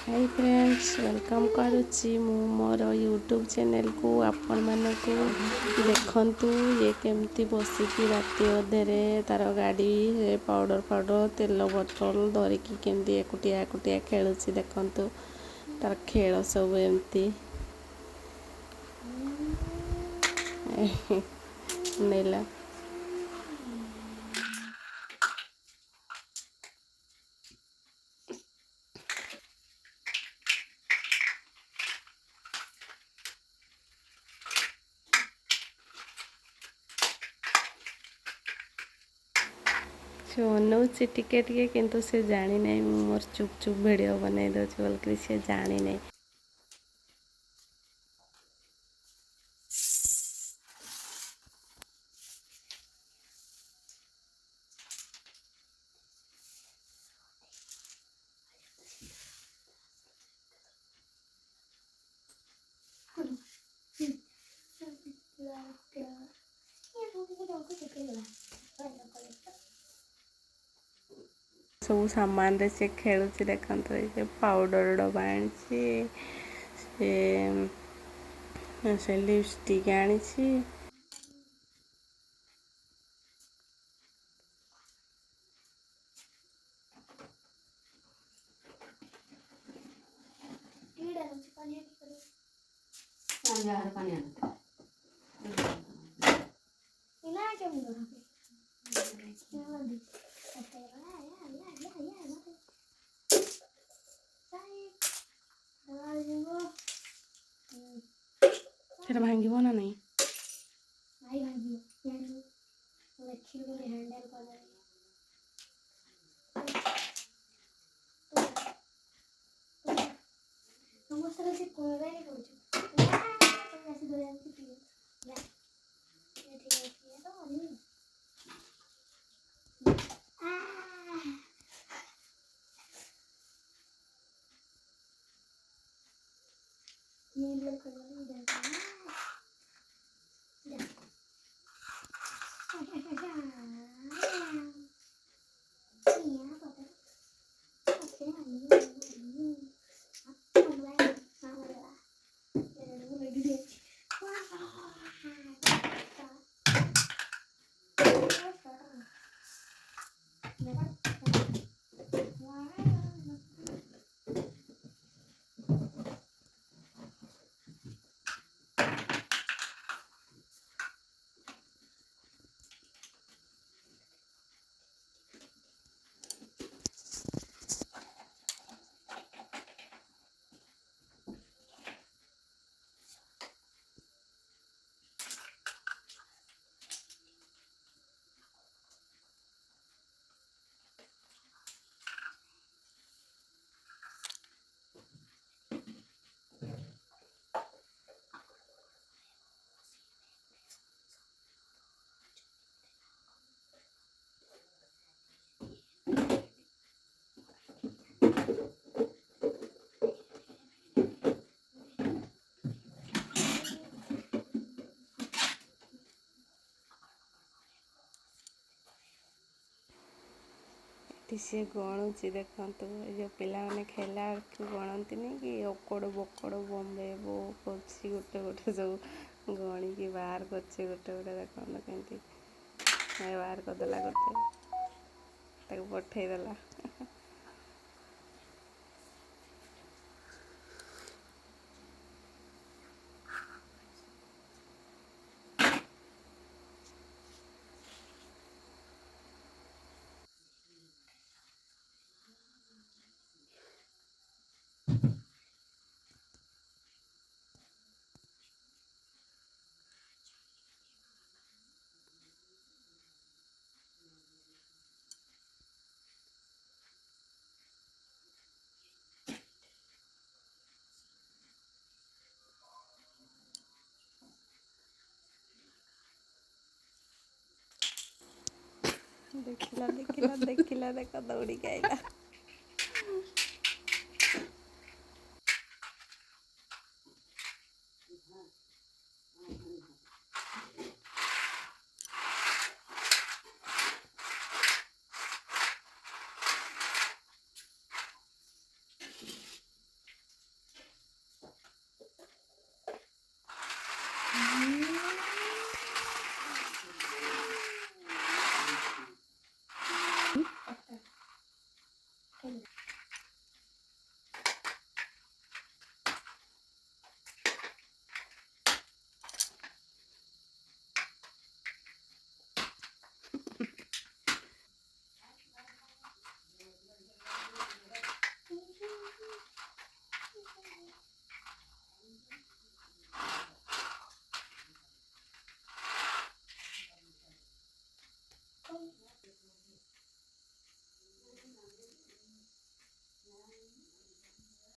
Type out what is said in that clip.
Hi friends welcome करुच्ची मु मोर YouTube channel को आपण मानकु देखंतु ये केमती बसिकी राति अधेरे तार गाड़ी पाउडर तेल बोतल धरिकी केमती एकुटिया एकुटिया खेलुची देखंतु तार खेल सब एमती नेला से अनौची टिके टिके किंतु से जानी नहीं मोर चुप चुप वीडियो बनई दौच बोल से जानी नहीं। सब सामान रे से खेलुची देखंतो ये पाउडर डबा आनी से लिपस्टिक आनी सेटा भांगिबो ना नहीं सी गणुची देखते जो पिला मैंने खेला गणती नहीं कि अकड़ बकड़ बम्बे बो कर गोटे गोटे सब गणी की बाहर कर गोटे गोटे देखते केमती बाहर करदेला गोटे पठेदेला देखिला देखिला देखिला देखा दौड़ी के आइला।